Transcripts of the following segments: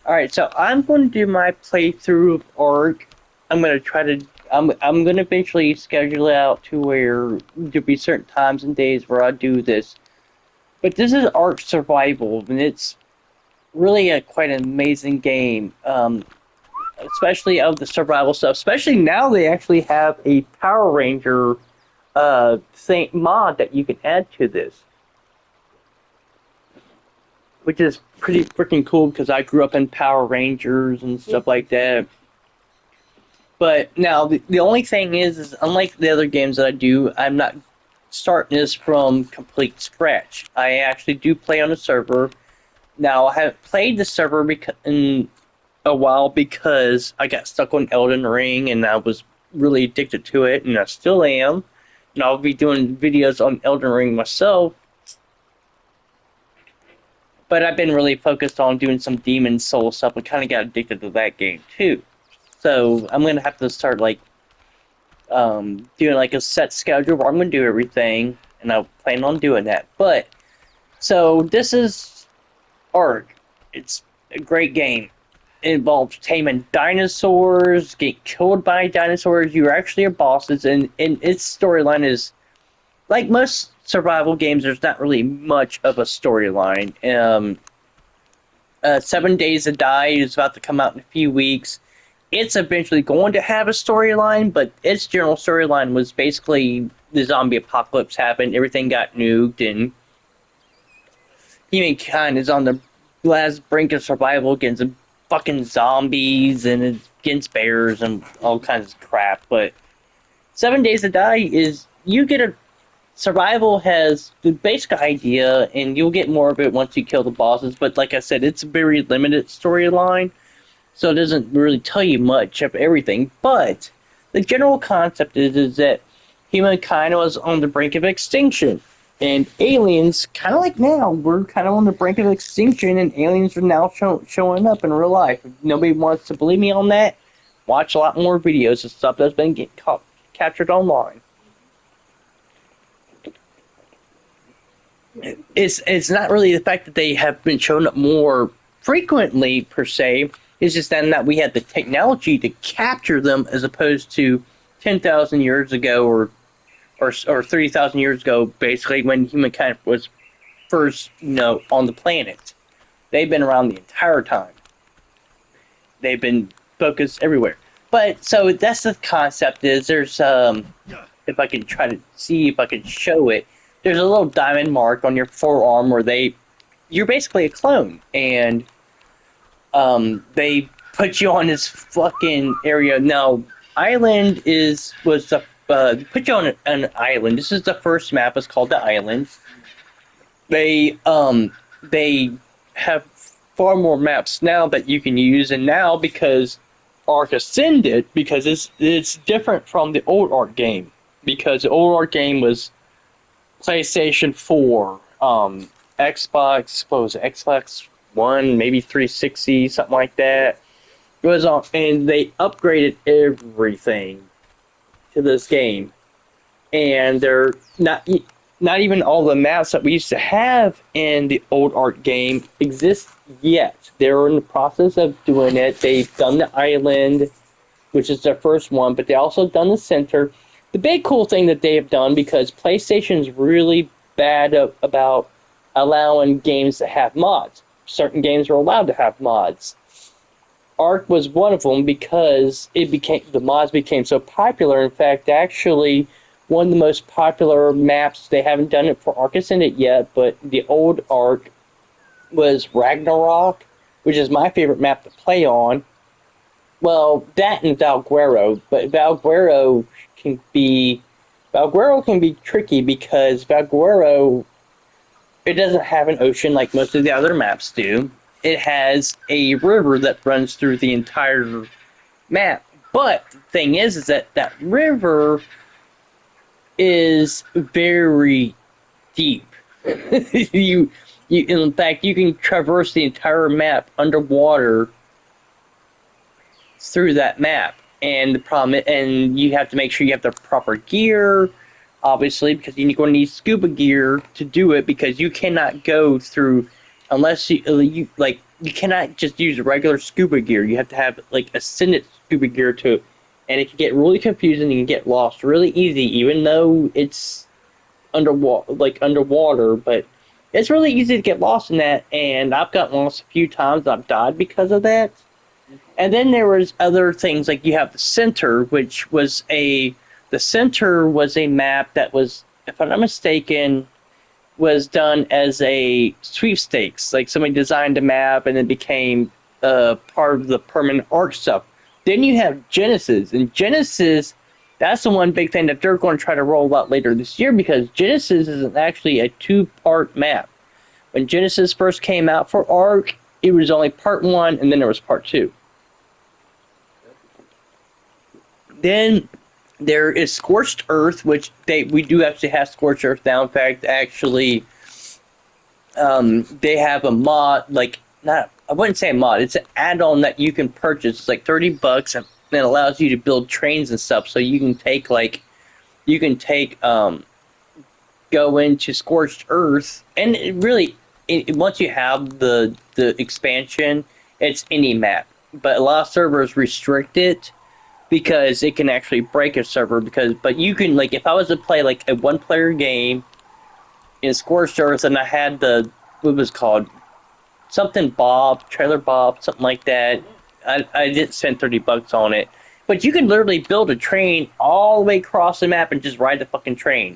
Alright, so I'm going to do my playthrough of Ark. I'm going to try to... I'm going to eventually schedule it out to where there'll be certain times and days where I do this. But this is Ark Survival, and it's really quite an amazing game. Especially of the survival stuff. Especially now they actually have a Power Ranger mod that you can add to this. Which is pretty freaking cool because I grew up in Power Rangers and stuff like that. But now, the only thing is unlike the other games that I do, I'm not starting this from complete scratch. I actually do play on a server. Now, I haven't played the server in a while because I got stuck on Elden Ring and I was really addicted to it, and I still am. And I'll be doing videos on Elden Ring myself. But I've been really focused on doing some Demon Soul stuff. I kind of got addicted to that game too. So I'm gonna have to start doing like a set schedule where I'm gonna do everything, and I plan on doing that. But so this is Ark. It's a great game. It involves taming dinosaurs, get killed by dinosaurs. You're actually your bosses, and its storyline is like most survival games. There's not really much of a storyline. 7 Days to Die is about to come out in a few weeks. It's eventually going to have a storyline, but its general storyline was basically the zombie apocalypse happened, everything got nuked, and humankind is on the last brink of survival against fucking zombies and against bears and all kinds of crap. But 7 Days to Die is, you get a survival has the basic idea, and you'll get more of it once you kill the bosses. But like I said, it's a very limited storyline, so it doesn't really tell you much of everything. But the general concept is that humankind was on the brink of extinction, and aliens, kind of like now, we're kind of on the brink of extinction, and aliens are now showing up in real life. If nobody wants to believe me on that, watch a lot more videos of stuff that's been captured online. It's not really the fact that they have been showing up more frequently, per se. It's just that we had the technology to capture them, as opposed to 10,000 years ago or 30,000 years ago, basically, when humankind was first, on the planet. They've been around the entire time. They've been focused everywhere. But, so that's the concept is, there's, if I can try to see if I can show it, there's a little diamond mark on your forearm where you're basically a clone, and they put you on this fucking area. Now, island put you on an island. This is the first map. It's called the island. They have far more maps now that you can use, and now because Ark Ascended, because it's different from the old Ark game, because the old Ark game was PlayStation 4, Xbox, what was it, Xbox One, maybe 360, something like that. It was on, and they upgraded everything to this game, and they're not even all the maps that we used to have in the old Ark game exist yet. They're in the process of doing it. They've done the island, which is their first one, but they also done the center. The big cool thing that they have done, because PlayStation's really bad about allowing games to have mods. Certain games are allowed to have mods. Ark was one of them because the mods became so popular. In fact, actually, one of the most popular maps, they haven't done it for Ark Ascended yet, but the old Ark was Ragnarok, which is my favorite map to play on. Well, that and Valguero, but Valguero can be tricky because Valguero, it doesn't have an ocean like most of the other maps do. It has a river that runs through the entire map. But the thing is that river is very deep. In fact, you can traverse the entire map underwater through that map. And the problem, and you have to make sure you have the proper gear, obviously, because you're going to need scuba gear to do it, because you cannot go through unless you you cannot just use regular scuba gear. You have to have like ascendant scuba gear too, and it can get really confusing. You can get lost really easy, even though it's underwater. But it's really easy to get lost in that, and I've gotten lost a few times. I've died because of that. And then there was other things like you have the center, which was a map that was, if I'm not mistaken, was done as a sweepstakes. Like somebody designed a map and it became part of the permanent arc stuff. Then you have Genesis, and Genesis, that's the one big thing that they're going to try to roll out later this year because Genesis is actually a two-part map. When Genesis first came out for Arc, it was only part one, and then there was part two. Then there is Scorched Earth, which we do actually have Scorched Earth now. In fact, actually, they have a mod, I wouldn't say a mod, it's an add-on that you can purchase. It's like $30, and it allows you to build trains and stuff. So you can go into Scorched Earth, and once you have the expansion, it's any map. But a lot of servers restrict it because it can actually break a server. But you can, like, if I was to play like a one-player game in Scorched Earth, and I had what was called something Bob, Trailer Bob, something like that. I didn't spend $30 on it, but you can literally build a train all the way across the map and just ride the fucking train.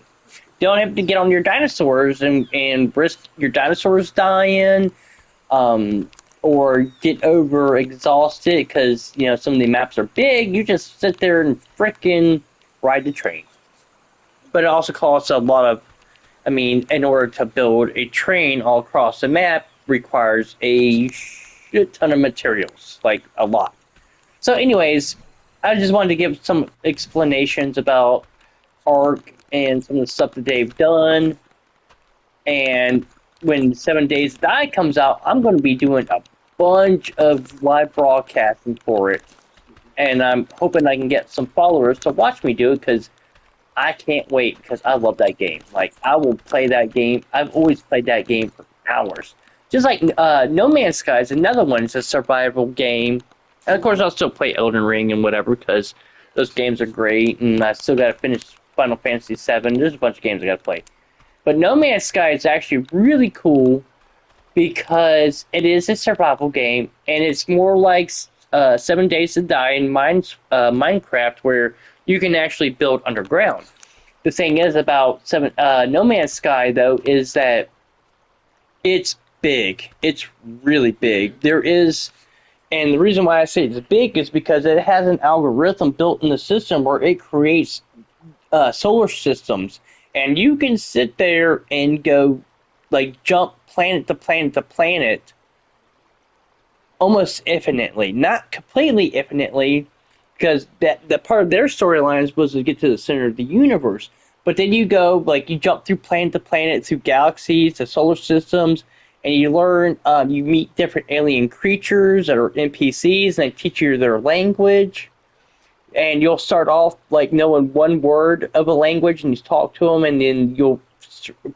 You don't have to get on your dinosaurs and risk your dinosaurs dying, or get over exhausted because some of the maps are big. You just sit there and frickin' ride the train. But it also costs a lot of. In order to build a train all across the map requires a shit ton of materials, like a lot. So anyways, I just wanted to give some explanations about Ark and some of the stuff that they've done. And when 7 Days to Die comes out, I'm going to be doing a bunch of live broadcasting for it. And I'm hoping I can get some followers to watch me do it, because I can't wait, because I love that game. Like, I will play that game. I've always played that game for hours. Just like No Man's Sky is another one. It's a survival game. And of course, I'll still play Elden Ring and whatever, because those games are great. And I still got to finish Final Fantasy VII. There's a bunch of games I got to play. But No Man's Sky is actually really cool because it is a survival game. And it's more like 7 Days to Die in Minecraft, where you can actually build underground. The thing is about No Man's Sky, though, is that it's big. It's really big. And the reason why I say it's big is because it has an algorithm built in the system where it creates solar systems. And you can sit there and go, like, jump planet to planet to planet almost infinitely. Not completely infinitely, because that part of their storylines was to get to the center of the universe. But then you go, like, you jump through planet to planet, through galaxies, to solar systems, and you learn, you meet different alien creatures that are NPCs, and they teach you their language. And you'll start off, like, knowing one word of a language, and you talk to them, and then you'll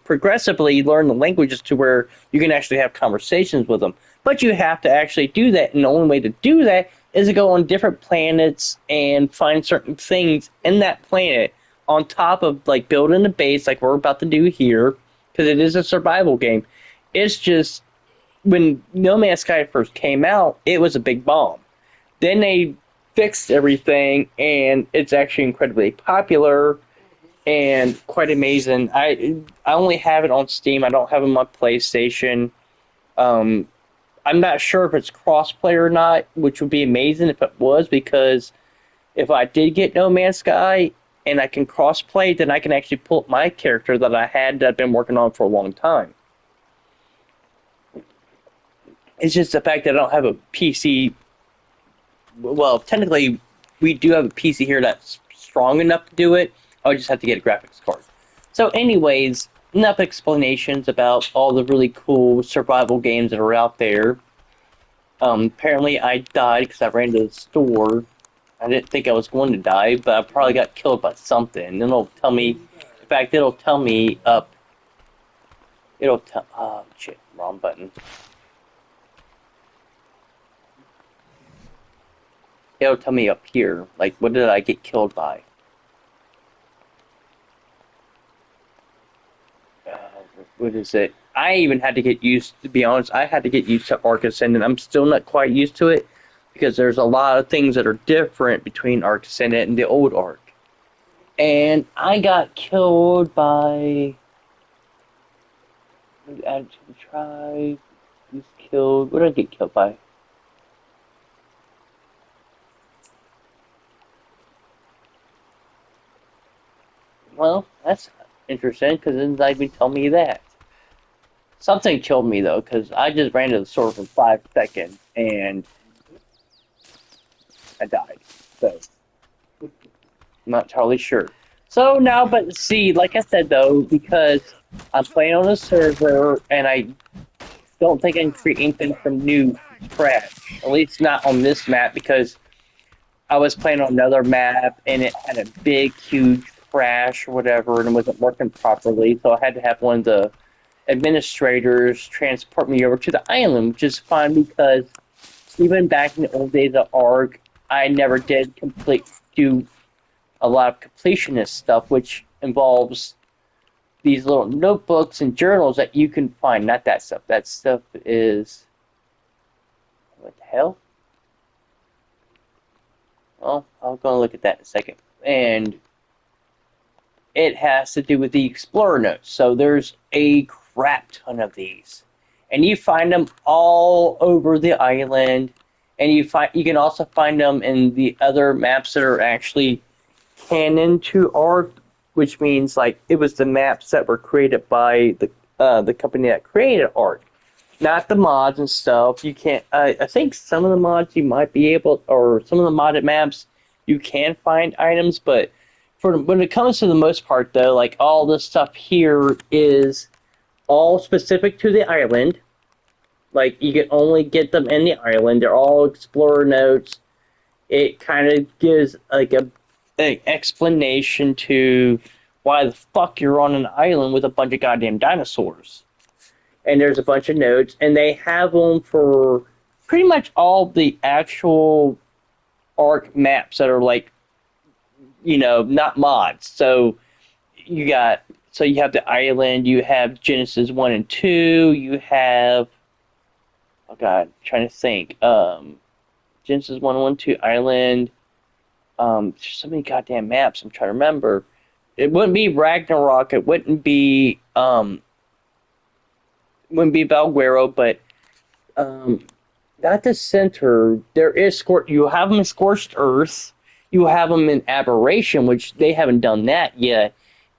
progressively learn the languages to where you can actually have conversations with them. But you have to actually do that, and the only way to do that is to go on different planets and find certain things in that planet on top of, like, building a base like we're about to do here, because it is a survival game. It's just, when No Man's Sky first came out, it was a big bomb. Then they fixed everything, and it's actually incredibly popular and quite amazing. I only have it on Steam. I don't have it on my PlayStation. I'm not sure if it's crossplay or not, which would be amazing if it was, because if I did get No Man's Sky and I can crossplay, then I can actually pull up my character that I've been working on for a long time. It's just the fact that I don't have a PC. Well, technically, we do have a PC here that's strong enough to do it. I would just have to get a graphics card. So anyways, enough explanations about all the really cool survival games that are out there. Apparently I died because I ran to the store. I didn't think I was going to die, but I probably got killed by something. And it'll tell me, in fact, it'll tell me up. Oh shit, wrong button. it'll tell me up here, like, what did I get killed by? Uh, what is it? I even had to get used, to be honest, I had to get used to Arc Ascendant. I'm still not quite used to it because there's a lot of things that are different between Arc Ascendant and the old Arc. And I got killed by. Added to the tribe. Who's killed? What did I get killed by? Well, that's interesting because it didn't even tell me that. Something killed me though because I just ran to the store for 5 seconds and I died. So I'm not entirely sure. So now, but see, like I said though, because I'm playing on a server and I don't think I can create anything from new scratch. At least not on this map because I was playing on another map and it had a big, huge crash or whatever and it wasn't working properly. So I had to have one of the administrators transport me over to the island, which is fine because even back in the old days of ARG, I never did do a lot of completionist stuff, which involves these little notebooks and journals that you can find. Not that stuff. That stuff is what the hell? Well, I'm gonna look at that in a second. And it has to do with the Explorer notes. So there's a crap ton of these, and you find them all over the island. And you can also find them in the other maps that are actually canon to ARC, which means like it was the maps that were created by the company that created ARC, not the mods and stuff. You can't. I think some of the mods you might be able, or some of the modded maps you can find items, but when it comes to the most part though, like all this stuff here is all specific to the island. Like you can only get them in the island. They're all explorer notes. It kind of gives like an explanation to why the fuck you're on an island with a bunch of goddamn dinosaurs. And there's a bunch of notes, and they have them for pretty much all the actual ARC maps that are like, not mods. So you have the island, you have Genesis 1 and 2, you have, oh god, I'm trying to think, Genesis 1, 1, 2, island, there's so many goddamn maps I'm trying to remember. It wouldn't be Ragnarok, it wouldn't be Valguero, but at the center, there is you have them in Scorched Earth, you have them in Aberration, which they haven't done that yet,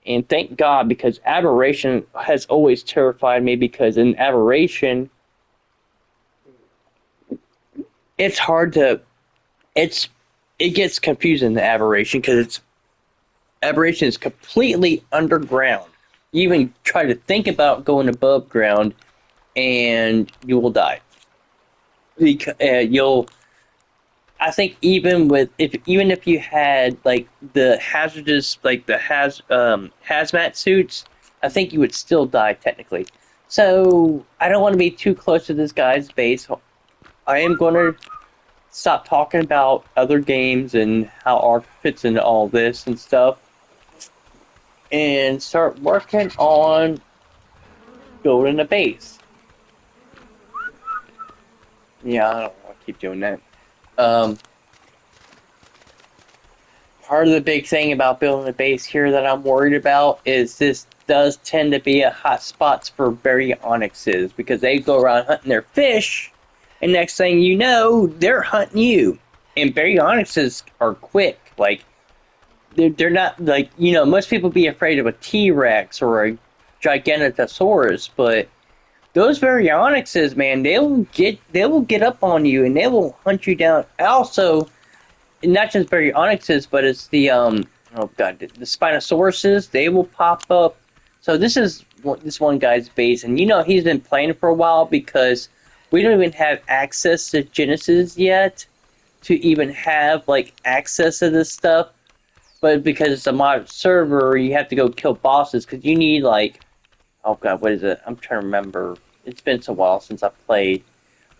and thank God, because Aberration has always terrified me, because in Aberration, it's hard to, it gets confusing, the Aberration, because Aberration is completely underground. You even try to think about going above ground, and you will die. I think even if you had like the hazardous, like the hazmat suits, I think you would still die technically. So I don't want to be too close to this guy's base. I am going to stop talking about other games and how ARC fits into all this and stuff, and start working on building a base. Yeah, I don't want to keep doing that. Part of the big thing about building a base here that I'm worried about is this does tend to be a hot spots for baryonyxes, because they go around hunting their fish, and next thing you know, they're hunting you. And baryonyxes are quick. Like, they're not like, most people be afraid of a T-Rex or a Giganotosaurus, but those baryonyxes, man, they will get up on you and they will hunt you down. Also, not just baryonyxes, but it's the the Spinosauruses. They will pop up. So this is this one guy's base, and he's been playing for a while because we don't even have access to Genesis yet to even have like access to this stuff. But because it's a mod server, you have to go kill bosses because you need like, oh god, what is it? I'm trying to remember. It's been so while since I played.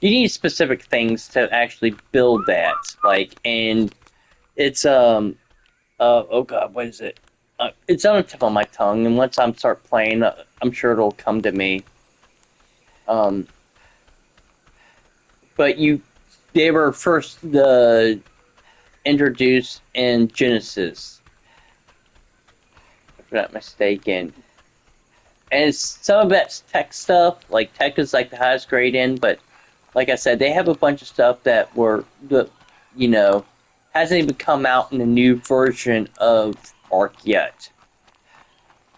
you need specific things to actually build that. Like, and it's oh god, what is it? It's on the tip of my tongue, and once I start playing, I'm sure it'll come to me. Um, but they were first introduced in Genesis, if I'm not mistaken. And some of that's tech stuff. Like tech is like the highest grade in, but like I said, they have a bunch of stuff that hasn't even come out in the new version of Ark yet.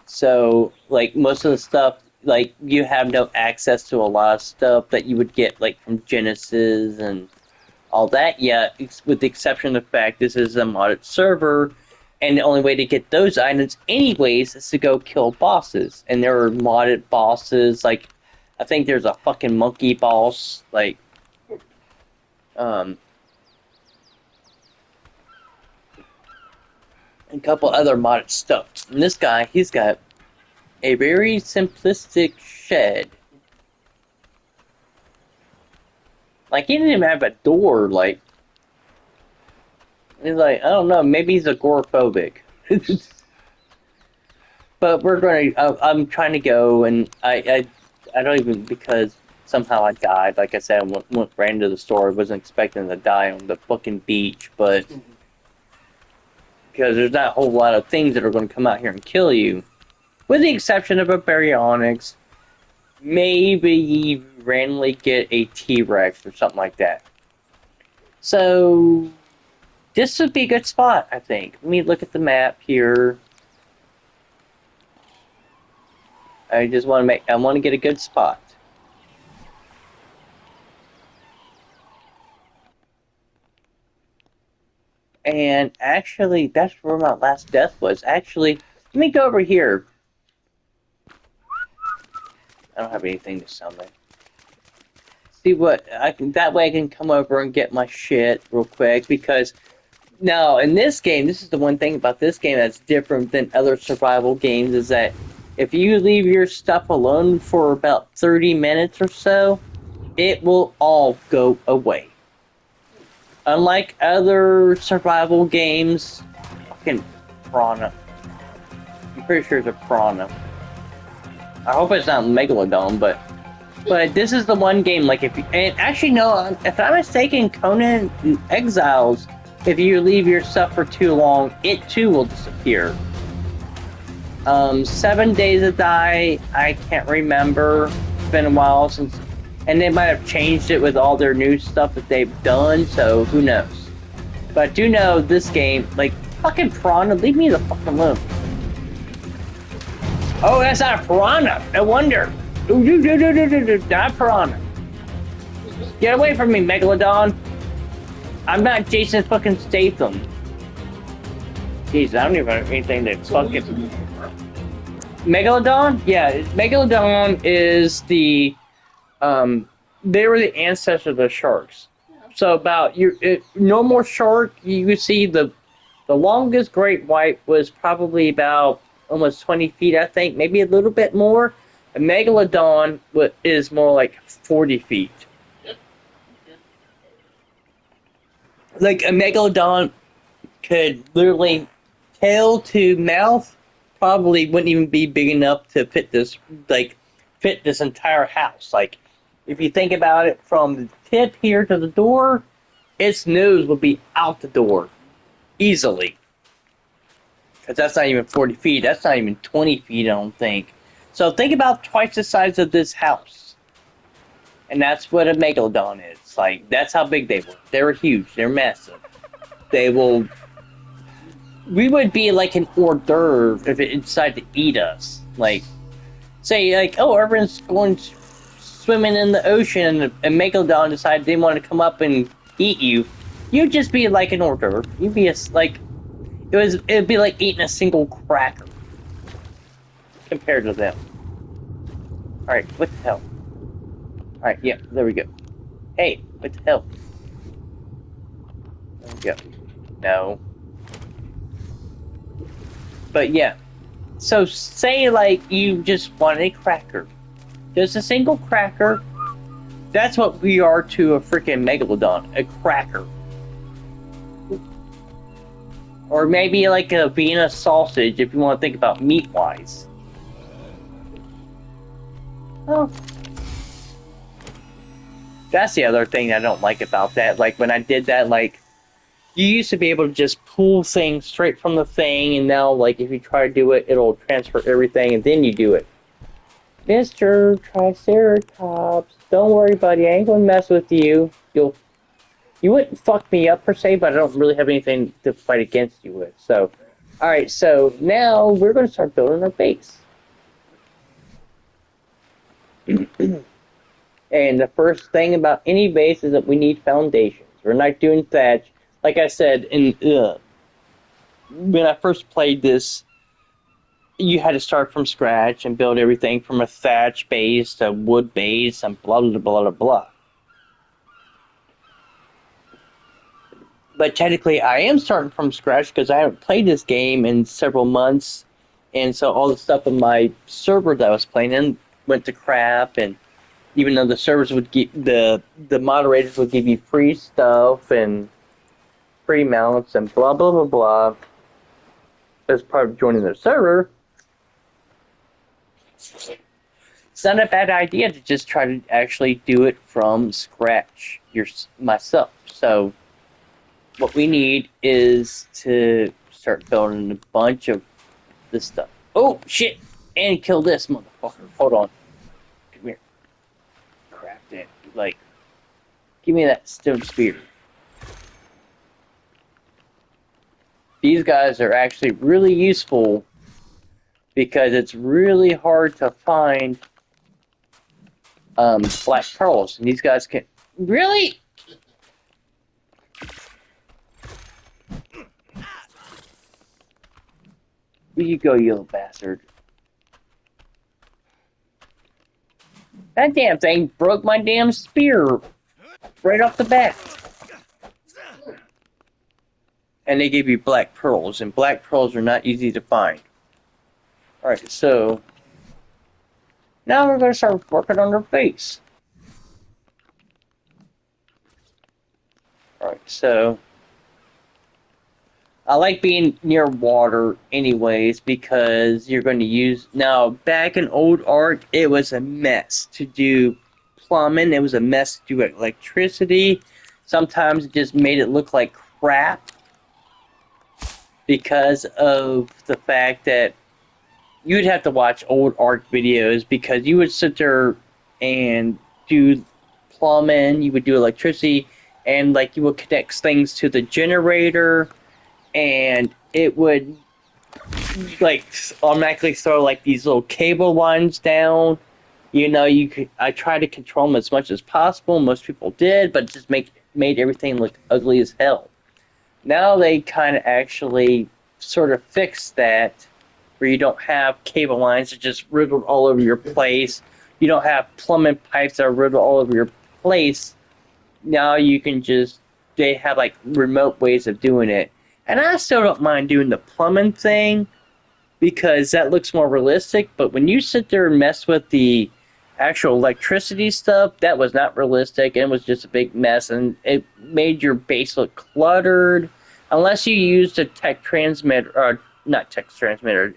So like most of the stuff, like you have no access to a lot of stuff that you would get like from Genesis and all that yet, with the exception of the fact this is a modded server. And the only way to get those items, anyways, is to go kill bosses. And there are modded bosses, like, I think there's a fucking monkey boss, like, a couple other modded stuff. And this guy, he's got a very simplistic shed. Like, he didn't even have a door, like, he's like, I don't know, maybe he's agoraphobic. But I'm trying to go, and I don't even, because somehow I died. Like I said, I ran to the store. I wasn't expecting to die on the fucking beach, but because there's not a whole lot of things that are going to come out here and kill you. With the exception of a baryonyx, maybe you randomly get a T-Rex or something like that. So this would be a good spot, I think. Let me look at the map here. I want to get a good spot. And actually, that's where my last death was. Actually, let me go over here. I don't have anything to summon. See what I can. That way I can come over and get my shit real quick, because now in this game, this is the one thing about this game that's different than other survival games, is that if you leave your stuff alone for about 30 minutes or so, it will all go away. Unlike other survival games, fucking piranha. I'm pretty sure it's a piranha. I hope it's not Megalodon, but this is the one game, like, and actually no, if I'm mistaken, Conan Exiles, if you leave your stuff for too long, it too will disappear. 7 Days to Die, I can't remember. It's been a while since, and they might have changed it with all their new stuff that they've done, so who knows. But I do know this game, like, fucking piranha, leave me the fuck alone. Oh, that's not a piranha. No wonder. Not piranha. Get away from me, Megalodon. I'm not Jason fucking Statham. Jeez, I don't even have anything to fucking... Megalodon? Yeah, Megalodon is the... they were the ancestors of the sharks. So about... normal shark, you see the longest great white was probably about almost 20 feet, I think, maybe a little bit more. A Megalodon is more like 40 feet. Like, a Megalodon could literally, tail to mouth, probably wouldn't even be big enough to fit this entire house. Like, if you think about it, from the tip here to the door, its nose would be out the door. Easily. Because that's not even 40 feet. That's not even 20 feet, I don't think. So think about twice the size of this house. And that's what a Megalodon is. Like, that's how big they were. They were huge. They're massive. We would be like an hors d'oeuvre if it decided to eat us. Like, say, like, oh, everyone's going swimming in the ocean, and a Megalodon decided they want to come up and eat you. You'd just be like an hors d'oeuvre. You'd be it'd be like eating a single cracker compared to them. Alright, what the hell? Alright, yeah, there we go. Hey, what the hell? There we go. No. But yeah. So say like you just want a cracker. Just a single cracker. That's what we are to a freaking megalodon, a cracker. Or maybe like a Vienna sausage if you want to think about meat-wise. Oh. That's the other thing I don't like about that. Like when I did that, like you used to be able to just pull things straight from the thing, and now like if you try to do it, it'll transfer everything and then you do it. Mr. Triceratops, don't worry, buddy. I ain't gonna mess with you. You wouldn't fuck me up per se, but I don't really have anything to fight against you with. So, all right. So now we're gonna start building our base. And the first thing about any base is that we need foundations. We're not doing thatch. Like I said, when I first played this, you had to start from scratch and build everything from a thatch base to wood base and blah blah blah blah blah. But technically, I am starting from scratch because I haven't played this game in several months, and so all the stuff in my server that I was playing in went to crap. And even though the servers would give the moderators would give you free stuff and free mounts and blah blah blah blah as part of joining their server, it's not a bad idea to just try to actually do it from scratch myself. So what we need is to start building a bunch of this stuff. Oh shit! And kill this motherfucker. Hold on. Come here. Craft it. Like, give me that stone spear. These guys are actually really useful because it's really hard to find black pearls, and these guys can really. Where you go, you little bastard? That damn thing broke my damn spear right off the bat. And they gave you black pearls, and black pearls are not easy to find. Alright, so now we're going to start working on their face. Alright, so I like being near water anyways because you're going to use... Now, back in old Ark, it was a mess to do plumbing. It was a mess to do electricity. Sometimes it just made it look like crap because of the fact that you'd have to watch old Ark videos because you would sit there and do plumbing, you would do electricity, and like you would connect things to the generator, and it would like automatically throw like these little cable lines down. You know, I tried to control them as much as possible. Most people did, but it just made everything look ugly as hell. Now they kind of actually sort of fixed that, where you don't have cable lines that just riddled all over your place. You don't have plumbing pipes that are riddled all over your place. Now you can they have like remote ways of doing it. And I still don't mind doing the plumbing thing because that looks more realistic. But when you sit there and mess with the actual electricity stuff, that was not realistic and it was just a big mess. And it made your base look cluttered. Unless you used a tech transmitter, or not tech transmitter,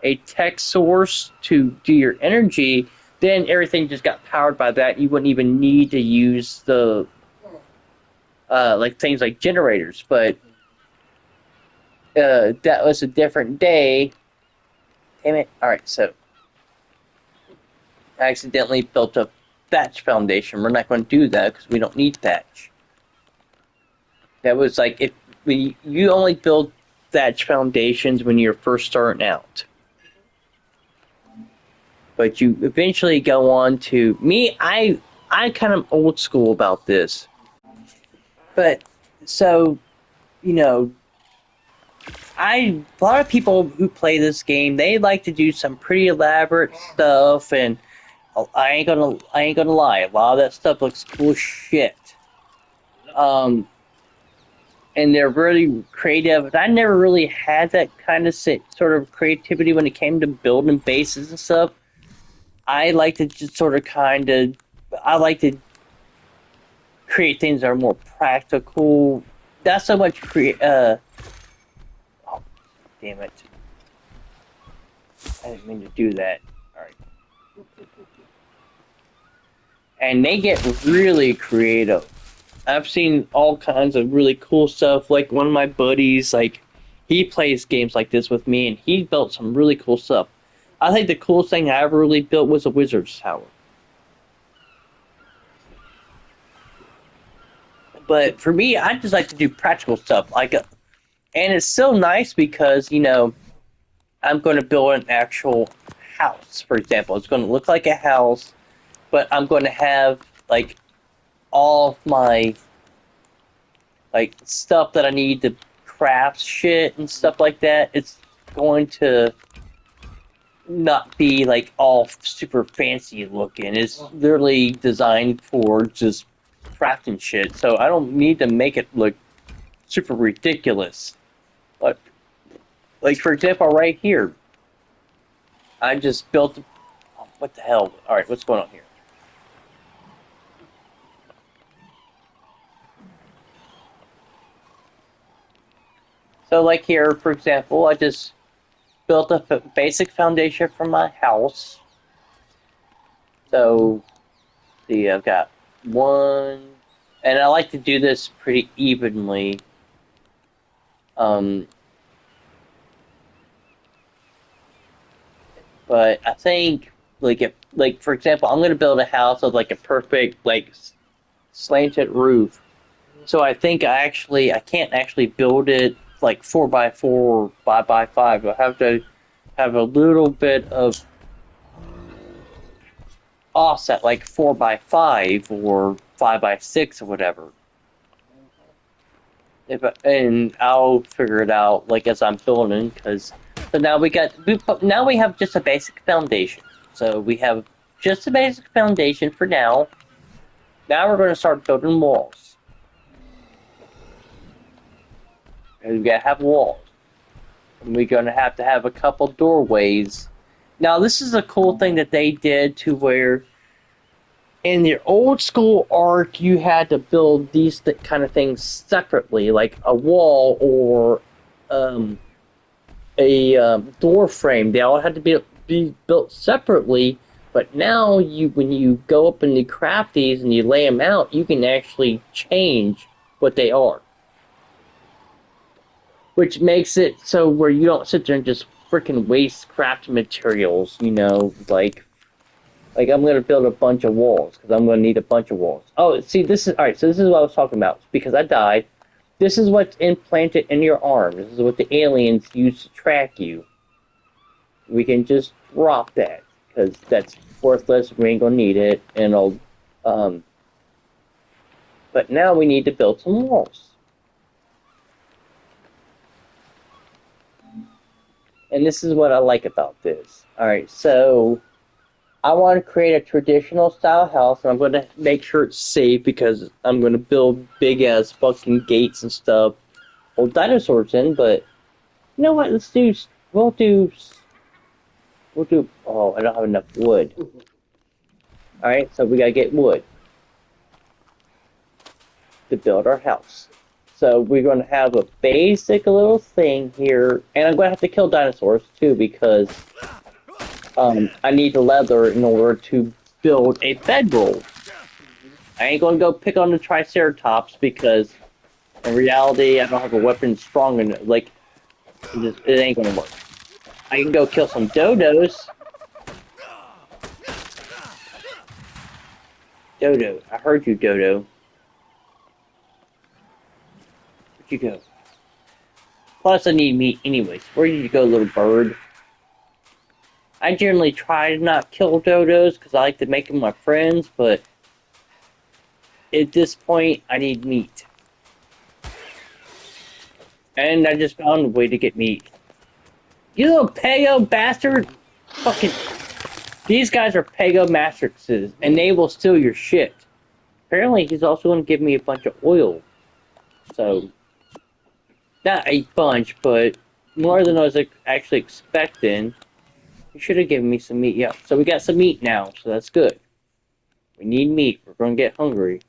a tech source to do your energy, then everything just got powered by that. You wouldn't even need to use the like things like generators. But that was a different day. Damn it. Alright, so I accidentally built a thatch foundation. We're not going to do that because we don't need thatch. That was like you only build thatch foundations when you're first starting out. But you eventually go on to... Me, I kind of old school about this. But, so, you know, a lot of people who play this game, they like to do some pretty elaborate stuff, and I ain't gonna lie, a lot of that stuff looks cool as shit. And they're really creative. I never really had that kind of sort of creativity when it came to building bases and stuff. I like to just sort of I like to create things that are more practical. Not so much create. Oh, damn it! I didn't mean to do that. All right. And they get really creative. I've seen all kinds of really cool stuff. Like one of my buddies, like he plays games like this with me, and he built some really cool stuff. I think the coolest thing I ever really built was a wizard's tower. But for me, I just like to do practical stuff. And it's so nice because I'm going to build an actual house. For example, it's going to look like a house, but I'm going to have like all of my like stuff that I need to craft shit and stuff like that. It's going to not be like all super fancy looking. It's literally designed for just crafting shit. So I don't need to make it look super ridiculous. But like for example, right here, I just built. Oh, what the hell? All right, what's going on here? So like here, for example, I just built a basic foundation for my house. So, see, I've got one, and I like to do this pretty evenly. Um, but I think, like for example, I'm gonna build a house with like a perfect like slanted roof. So I think I can't actually build it like 4x4, 5x5. I have to have a little bit of offset, like 4x5 or 5x6 or whatever. And I'll figure it out like as I'm building, because so now we have just a basic foundation. So we have just a basic foundation for now. Now we're going to start building walls. And we gotta have walls. And we're going to have a couple doorways. Now this is a cool thing that they did to where in your old school Ark, you had to build these kind of things separately, like a wall or um, a door frame. They all had to be built separately. But now, when you go up and you craft these and you lay them out, you can actually change what they are, which makes it so where you don't sit there and just freaking waste craft materials. Like I'm gonna build a bunch of walls because I'm gonna need a bunch of walls. Oh, see, this is all right. So this is what I was talking about. Because I died. This is what's implanted in your arm. This is what the aliens use to track you. We can just drop that because that's worthless. We ain't gonna need it, and um. But now we need to build some walls, and this is what I like about this. All right, so I want to create a traditional style house, and I'm going to make sure it's safe because I'm going to build big ass fucking gates and stuff. Hold dinosaurs in, but you know what? We'll do. We'll do. Oh, I don't have enough wood. All right, so we gotta get wood to build our house. So we're going to have a basic little thing here, and I'm going to have to kill dinosaurs too because I need the leather in order to build a bedroll. I ain't gonna go pick on the Triceratops because in reality I don't have a weapon strong enough. Like it ain't gonna work. I can go kill some dodos. Dodo, I heard you, Dodo. Where'd you go? Plus, I need meat anyways. Where did you go, little bird? I generally try to not kill dodos because I like to make them my friends, but at this point, I need meat. And I just found a way to get meat. You little Pego bastard! Fucking. These guys are Pego matrices, and they will steal your shit. Apparently, he's also going to give me a bunch of oil. So, not a bunch, but more than I was actually expecting. You should have given me some meat. Yeah, so we got some meat now, so that's good. We need meat. We're going to get hungry.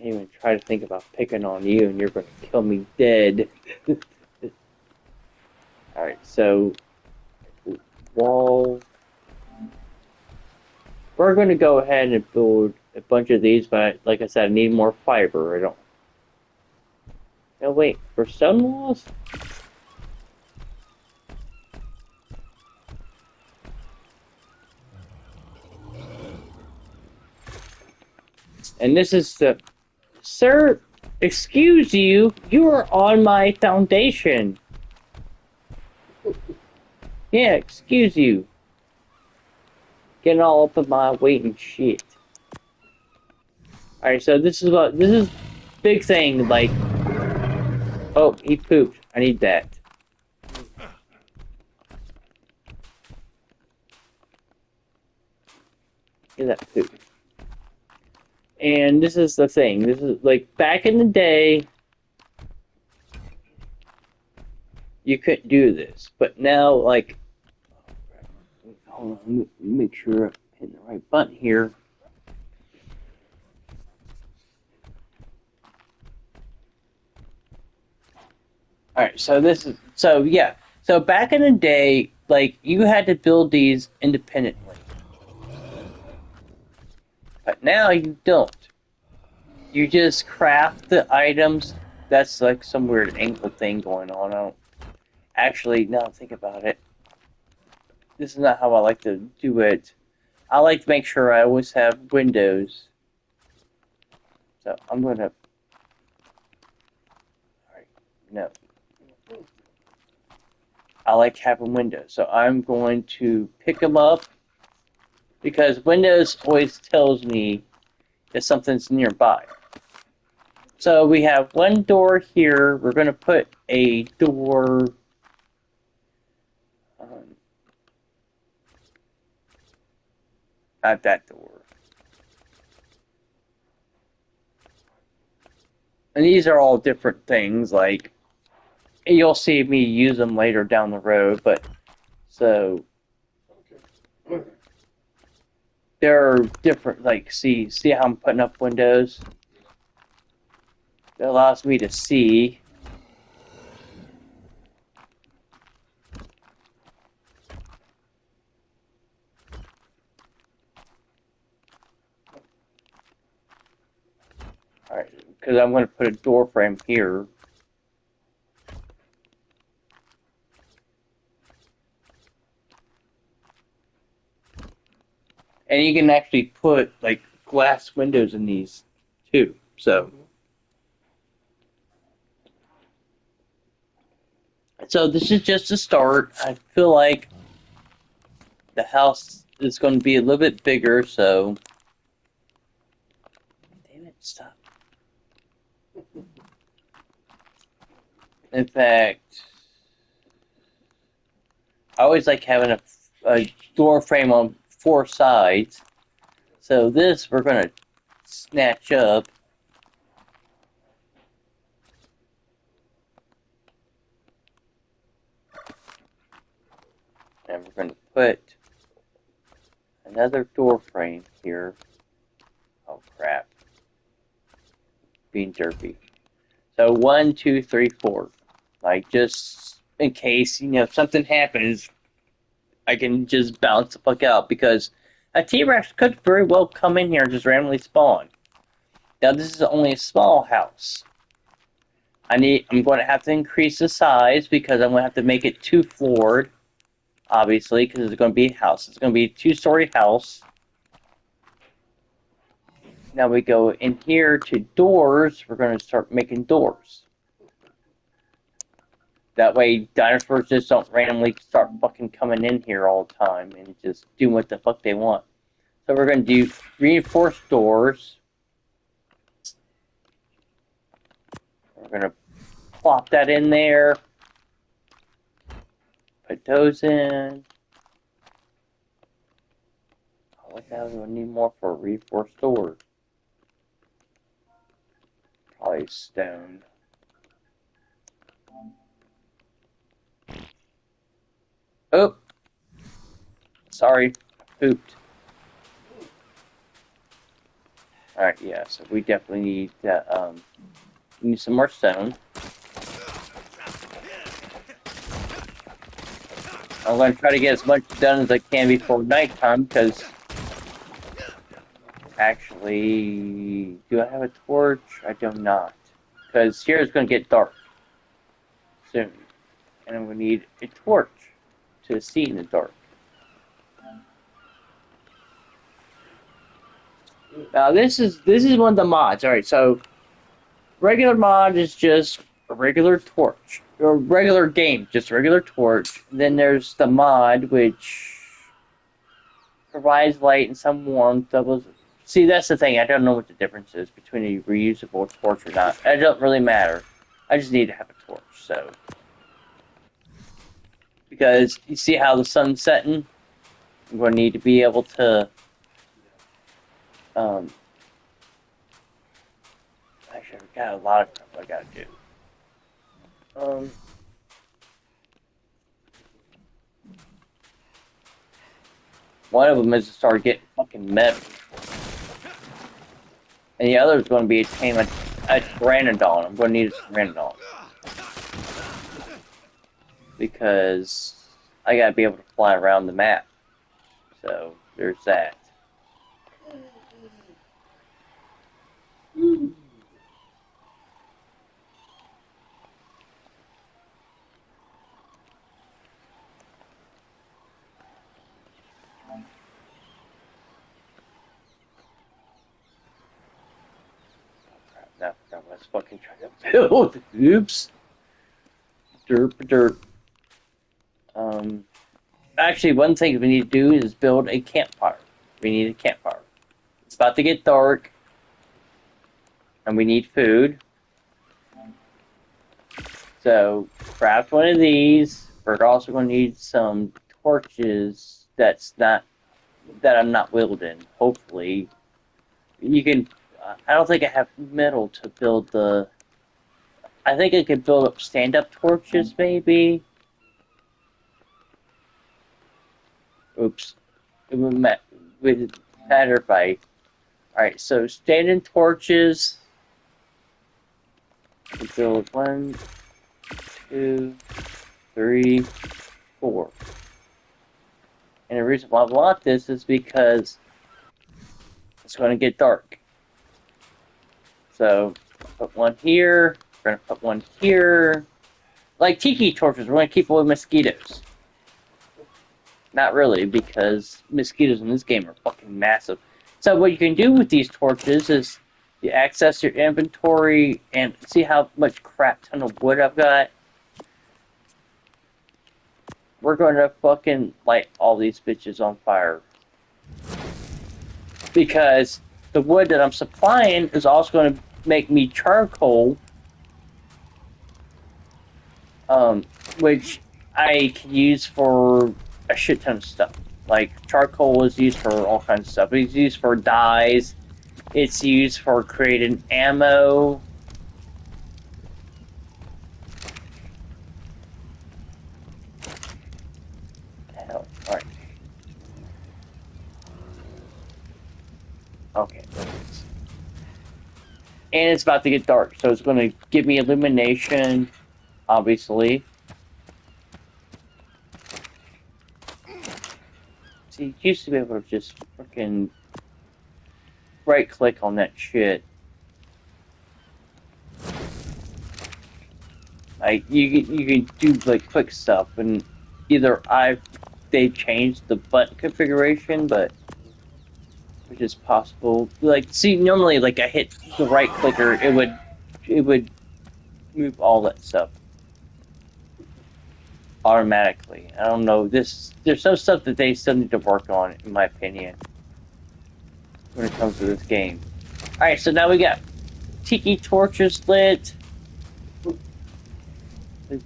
can't even try to think about picking on you, and you're gonna kill me dead. Alright, so wall. We're gonna go ahead and build a bunch of these, but like I said, I need more fiber. I don't. No, wait, for stone walls? And this is the. Sir, excuse you, you are on my foundation. Yeah, excuse you. Getting all up in my weight and shit. Alright, so this is big thing, like, oh, he pooped. I need that. Get that poop. And this is the thing. This is like back in the day, you couldn't do this, but now, like, hold on, let me make sure I'm hitting the right button here. All right, so this is yeah. So back in the day, like you had to build these independently, but now you don't. You just craft the items. That's like some weird angle thing going on. I don't actually now think about it. This is not how I like to do it. I like to make sure I always have windows. So I'm gonna. Alright, no. I like having windows, so I'm going to pick them up because Windows always tells me if something's nearby. So we have one door here. We're going to put a door at that door. And these are all different things, like you'll see me use them later down the road, but so there are different, like, see how I'm putting up windows? It allows me to see. Alright, because I'm going to put a door frame here. And you can actually put, like, glass windows in these, too. So this is just a start. I feel like the house is going to be a little bit bigger, so... Damn it, stop. In fact, I always like having a door frame on 4 sides. So this we're going to snatch up. And we're going to put another door frame here. Oh crap. Being derpy. So 1, 2, 3, 4. Like just in case, if something happens, I can just bounce the fuck out because a T-Rex could very well come in here and just randomly spawn. Now this is only a small house. I'm going to have to increase the size because I'm going to have to make it 2-floored. Obviously, because it's going to be a house. It's going to be a 2-story house. Now we go in here to doors. We're going to start making doors. That way, dinosaurs just don't randomly start fucking coming in here all the time and just doing what the fuck they want. So we're going to do reinforced doors. We're going to plop that in there. Put those in. Oh, what the hell do I need more for a reinforced door? Probably stone. Oh! Sorry, I pooped. Alright, yeah, so we definitely need that, need some more stone. I'm going to try to get as much done as I can before nighttime, because actually, do I have a torch? I do not. Because here it's going to get dark soon. And I'm going to need a torch to see in the dark. Now this is one of the mods. Alright, so regular mod is just a regular torch. Or regular game, just a regular torch. Then there's the mod which provides light and some warmth. See, that's the thing. I don't know what the difference is between a reusable torch or not. It doesn't really matter. I just need to have a torch, so. Because you see how the sun's setting? I'm going to need to be able to. Actually, I've got a lot of stuff I got to do. One of them is to start getting fucking metal. And the other is going to be a tame a pteranodon. I'm going to need a pteranodon. Because I got to be able to fly around the map. So, there's that. Now, let's fucking try to build. Oops. Derp. Actually, one thing we need to do is build a campfire. We need a campfire. It's about to get dark. And we need food. So, craft one of these. We're also going to need some torches that I'm not wielding. Hopefully. You can... I don't think I have metal to build the... I think I could build up stand-up torches, maybe? Oops. It would matter if I... Alright, so standing torches... We build 1, 2, 3, 4. And the reason why I want this is because it's going to get dark. So, put one here. We're going to put one here. Like tiki torches, we're going to keep away mosquitoes. Not really, because mosquitoes in this game are fucking massive. So what you can do with these torches is you access your inventory and see how much crap ton of wood I've got. We're going to fucking light all these bitches on fire. Because the wood that I'm supplying is also going to make me charcoal. Which I can use for a shit ton of stuff. Like, charcoal is used for all kinds of stuff. It's used for dyes. It's used for creating ammo. Hell, alright. Okay. And it's about to get dark, so it's going to give me illumination, obviously. See, you used to be able to just freaking right click on that shit. Like, you can do like quick stuff, and either they changed the button configuration, but which is possible. Like, see, normally like I hit the right clicker, it would move all that stuff automatically. I don't know. There's some stuff that they still need to work on, in my opinion, when it comes to this game. Alright, so now we got tiki torches lit.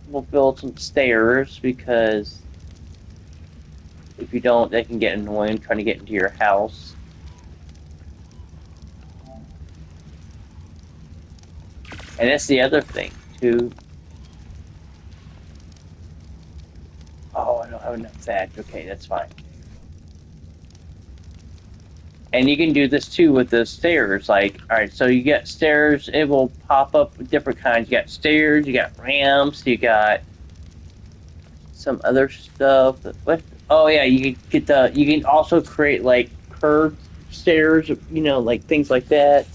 We'll build some stairs, because if you don't, they can get annoying trying to get into your house. And that's the other thing, too. Oh, I don't have enough thatch. Okay, that's fine. And you can do this too with the stairs. Like, alright, so you get stairs, it will pop up with different kinds. You got stairs, you got ramps, you got some other stuff. What? Oh yeah, you can get the. You can also create like curved stairs, you know, like things like that.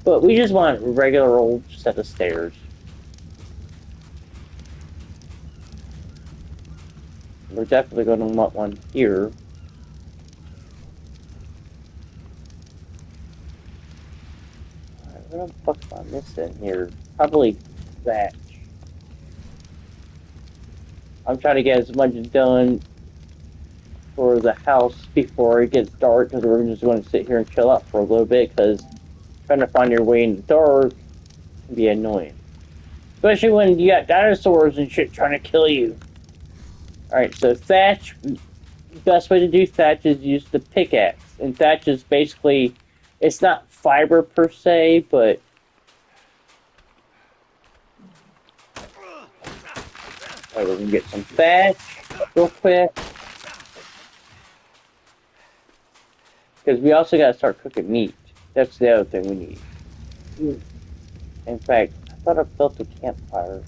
But we just want a regular old set of stairs. We're definitely going to want one here. What the fuck am I missing here? Probably thatch. I'm trying to get as much done for the house before it gets dark because we're just going to sit here and chill out for a little bit because trying to find your way in the dark can be annoying. Especially when you got dinosaurs and shit trying to kill you. Alright, so thatch, the best way to do thatch is use the pickaxe. And thatch is basically, it's not fiber per se, but alright, we're gonna get some thatch real quick. Because we also gotta start cooking meat. That's the other thing we need. In fact, I thought I built a campfire.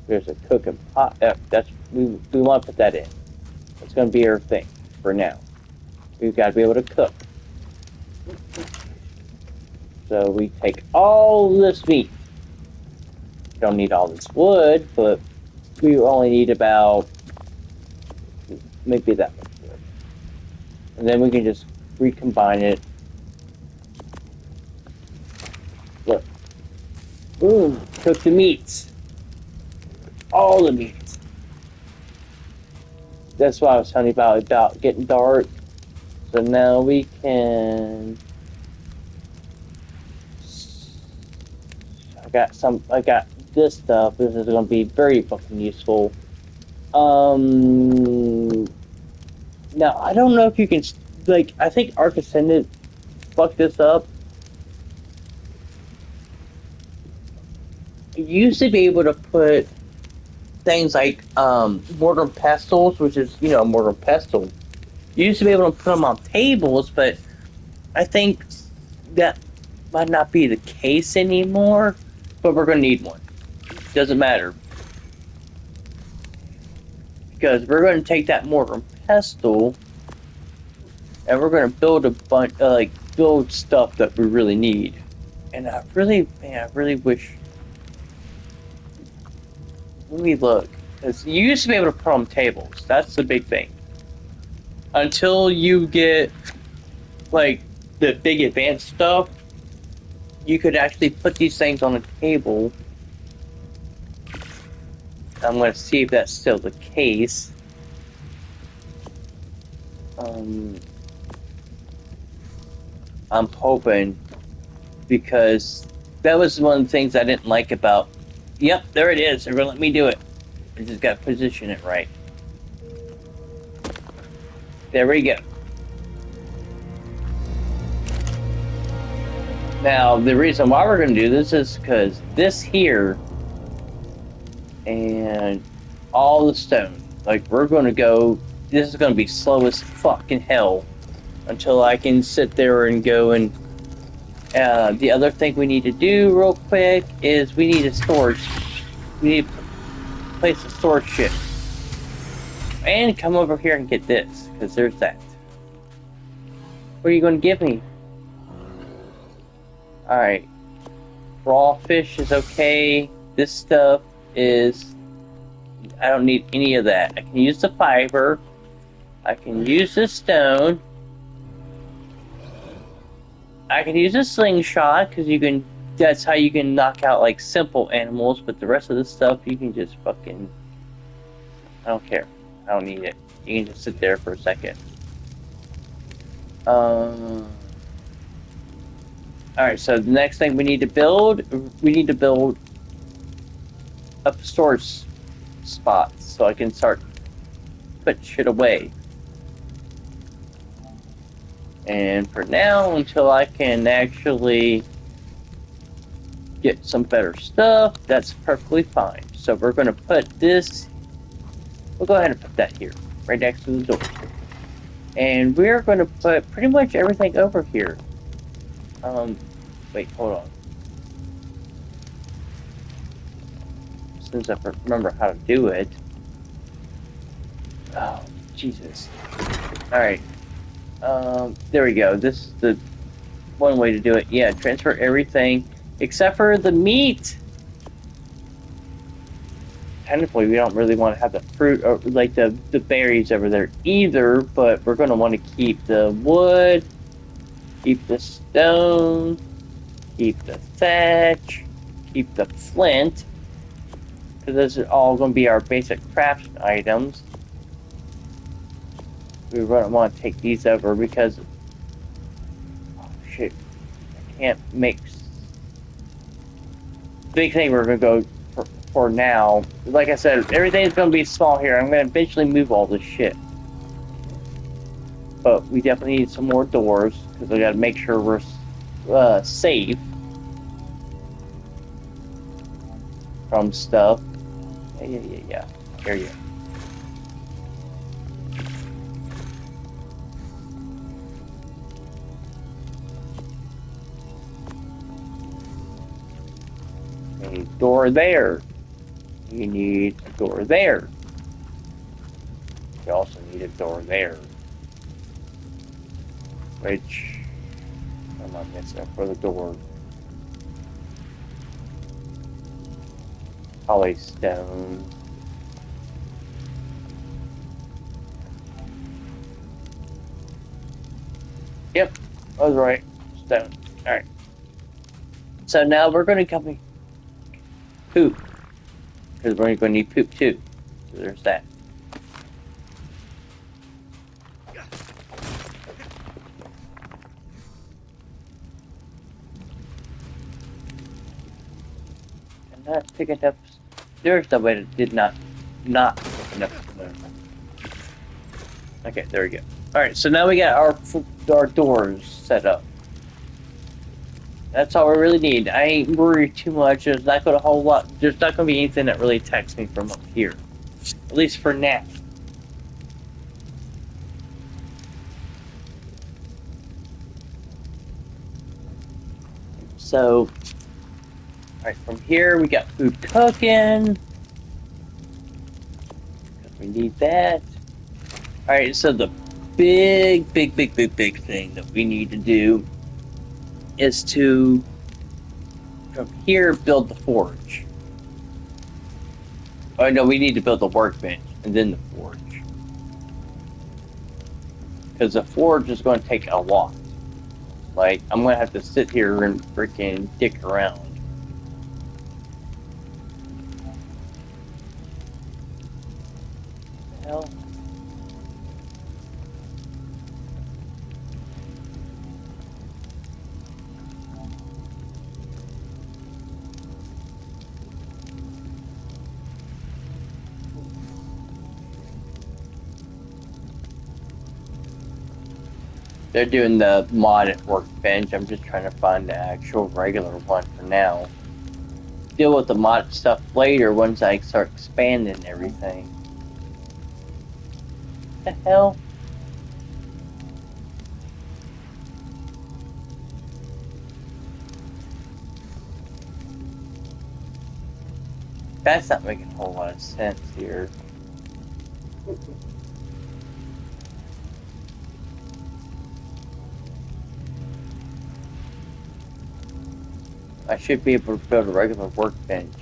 There's a cooking pot. That's we want to put that in. It's gonna be our thing for now. We've got to be able to cook. So we take all this meat. We don't need all this wood, but we only need about maybe that much wood. And then we can just recombine it. Look. Boom. Cook the meats. All the meat. That's what I was telling you about getting dark. So now we can. I got this stuff. This is going to be very fucking useful. Now I don't know if you can, like, I think Ark Ascendant fucked this up. You used to be able to put things like mortar and pestles, which is, you know, mortar and pestle. You used to be able to put them on tables, but I think that might not be the case anymore. But we're going to need one. Doesn't matter. Because we're going to take that mortar and pestle and we're going to build a bunch, build stuff that we really need. And I really wish. Let me look. Because you used to be able to put on tables. That's the big thing. Until you get, like, the big advanced stuff, you could actually put these things on a table. I'm going to see if that's still the case. I'm hoping, because that was one of the things I didn't like about. Yep, there it is. They're going to let me do it. I just got to position it right. There we go. Now, the reason why we're going to do this is because this here and all the stone, like, we're going to go, this is going to be slow as fucking hell until I can sit there and go and, the other thing we need to do real quick is we need a storage, we need to place a storage ship. And come over here and get this, because there's that. What are you going to give me? Alright. Raw fish is okay. This stuff is... I don't need any of that. I can use the fiber. I can use the stone. I can use a slingshot, because you can... That's how you can knock out, like, simple animals, but the rest of this stuff, you can just fucking... I don't care. I don't need it. You can just sit there for a second. Alright, so the next thing we need to build a storage spot so I can start putting shit away. And for now, until I can actually get some better stuff, that's perfectly fine. So we're going to put this, we'll go ahead and put that here, right next to the door. And we're going to put pretty much everything over here. Wait, hold on. Since I remember how to do it. Oh, Jesus. Alright. There we go. This is the one way to do it. Yeah, transfer everything except for the meat. Technically, we don't really want to have the fruit or like the berries over there either, but we're going to want to keep the wood, keep the stone, keep the thatch, keep the flint, because those are all going to be our basic crafting items. We don't want to take these over because, oh shit, I can't make. Big thing we're going to go for now. Like I said, everything's going to be small here. I'm going to eventually move all this shit. But we definitely need some more doors because we got to make sure we're safe from stuff. Yeah. Here you go. A door there. You need a door there. You also need a door there. Which, what am I missing for the door? Probably stone. Yep, I was right. Stone. Alright. So now we're going to come poop. Because we're going to need poop too. So there's that. Not pick enough. There's the way that did not pick enough. Okay, there we go. Alright, so now we got our doors set up. That's all we really need. I ain't worried too much. There's not gonna there's not gonna be anything that really attacks me from up here. At least for now. So alright, from here we got food cooking. We need that. Alright, so the big thing that we need to do is to, from here, build the forge. Oh no, we need to build the workbench and then the forge. Because the forge is going to take a lot. Like, I'm going to have to sit here and freaking dick around. What the hell? They're doing the modded workbench. I'm just trying to find the actual regular one for now. Deal with the mod stuff later once I start expanding everything. What the hell? That's not making a whole lot of sense here. I should be able to build a regular workbench.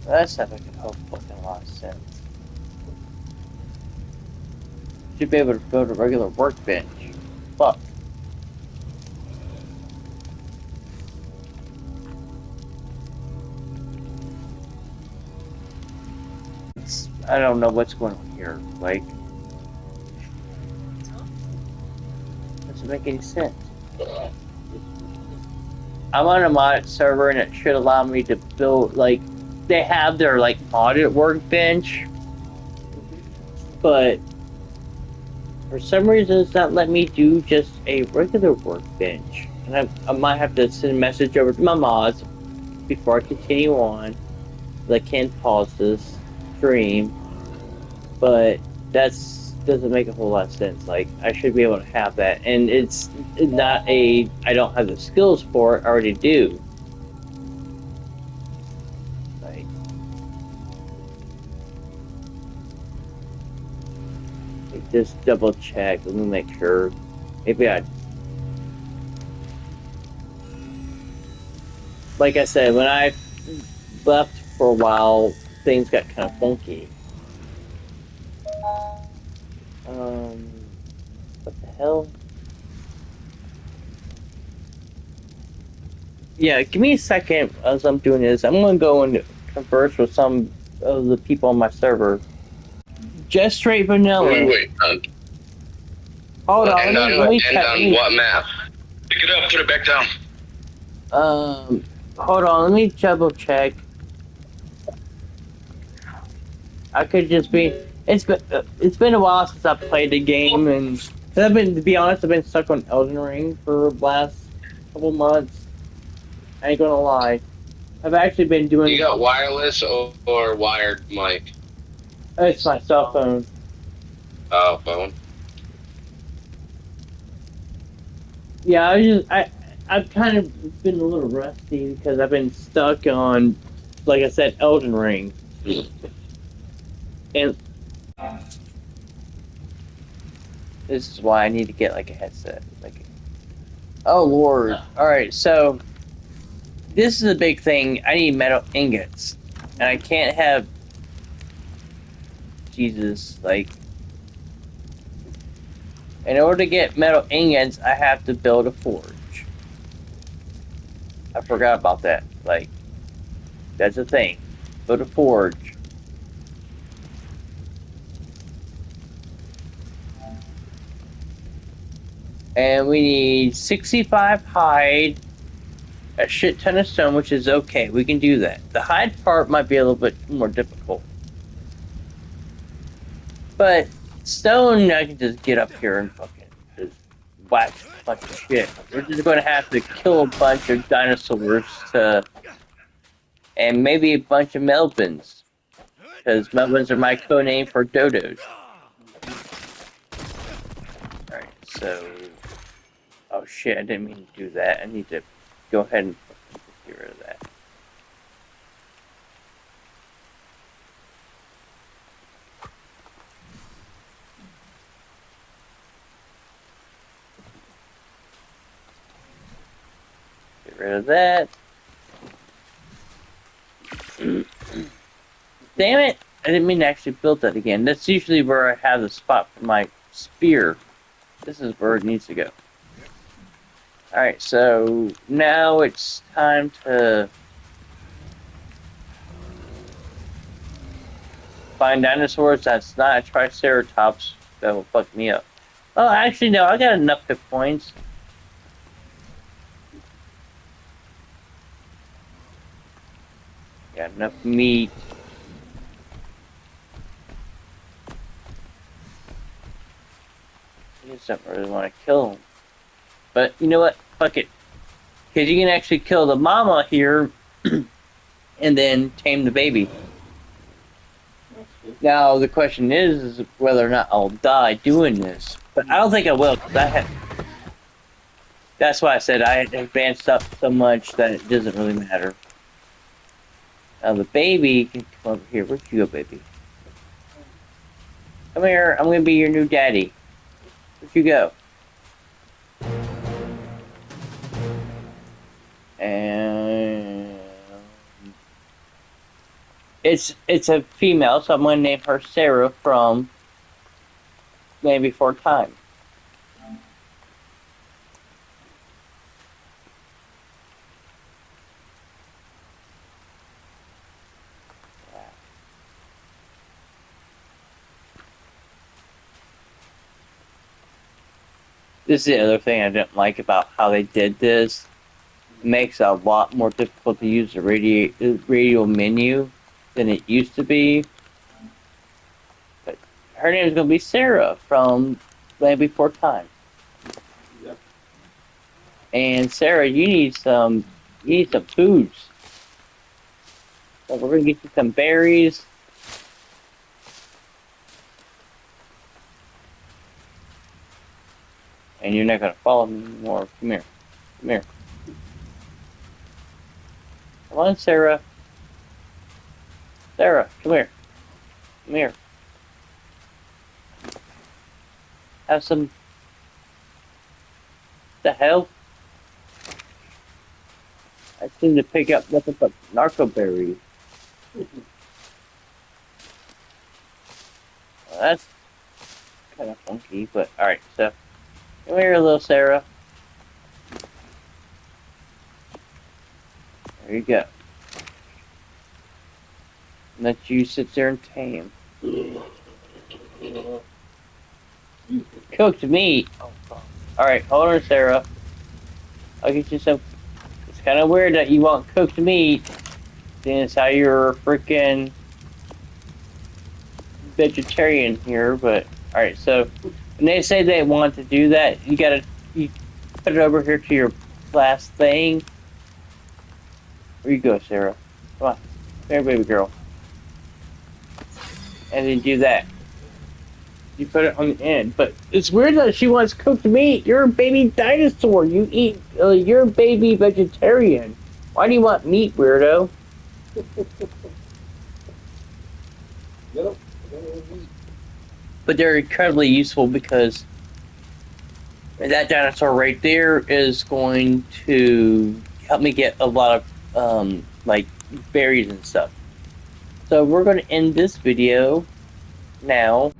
That's not making a whole fucking lot of sense. Should be able to build a regular workbench. Fuck. I don't know what's going on here. Like, doesn't make any sense. I'm on a modded server and it should allow me to build, like, they have their, like, modded workbench, but for some reason it's not letting me do just a regular workbench. And I might have to send a message over to my mods before I continue on. I can't pause this stream, but that's doesn't make a whole lot of sense. Like, I should be able to have that, and it's not a I don't have the skills for it. I already do. Like, just double check. Let me make sure. Maybe like I said, when I left for a while, things got kind of funky. What the hell? Yeah, give me a second as I'm doing this. I'm gonna go and converse with some of the people on my server. Just straight vanilla. Wait. Hold on, let me check. What map? Pick it up, put it back down. Hold on, let me double check. I could just be. It's been a while since I played the game, and I've been, to be honest, I've been stuck on Elden Ring for the last couple months. I ain't gonna lie. I've actually been doing. You got wireless or wired mic? It's my cell phone. Oh, phone. Yeah, I've kind of been a little rusty because I've been stuck on, like I said, Elden Ring, and this is why I need to get like a headset. Like, oh Lord! All right, so this is a big thing. I need metal ingots, and I can't have Jesus. Like, in order to get metal ingots, I have to build a forge. I forgot about that. Like, that's a thing. Build a forge. And we need 65 hide, a shit ton of stone, which is okay. We can do that. The hide part might be a little bit more difficult. But stone, I can just get up here and fucking just whack a bunch of shit. We're just going to have to kill a bunch of dinosaurs and maybe a bunch of melvins. Because melvins are my code name for dodos. Alright, so... Oh shit, I didn't mean to do that. I need to go ahead and get rid of that. Get rid of that. Damn it! I didn't mean to actually build that again. That's usually where I have the spot for my spear. This is where it needs to go. Alright, so now it's time to find dinosaurs that's not a triceratops that will fuck me up. Oh, actually, no, I got enough hit points. Got enough meat. I just don't really want to kill him. But you know what? Fuck it. Because you can actually kill the mama here and then tame the baby. Now, the question is whether or not I'll die doing this. But I don't think I will, because that's why I said I advanced up so much that it doesn't really matter. Now, the baby can come over here. Where'd you go, baby? Come here. I'm going to be your new daddy. Where'd you go? And it's a female, so I'm going to name her Sarah from Maybe for Time. This is the other thing I didn't like about how they did this. It makes it a lot more difficult to use the radio menu than it used to be. But her name is going to be Sarah from Land Before Time. Yep. And Sarah, you need some foods. So we're going to get you some berries. And you're not going to follow me anymore. Come here. Come here. Come on, Sarah. Sarah, come here. Come here. Have some... The hell? I seem to pick up nothing but narco berries. Well, that's kind of funky, but alright, so come here, little Sarah. There you go. Let you sit there and tame. Cooked meat. Oh, alright, hold on, Sarah. I'll get you some. It's kind of weird that you want cooked meat, seeing as how you're a freaking vegetarian here, but alright, so when they say they want to do that, you put it over here to your last thing. Where you go, Sarah? Come on. Come here, baby girl. And then do that. You put it on the end. But it's weird that she wants cooked meat. You're a baby dinosaur. You eat, you're a baby vegetarian. Why do you want meat, weirdo? Yep. But they're incredibly useful because that dinosaur right there is going to help me get a lot of like berries and stuff. So we're going to end this video now.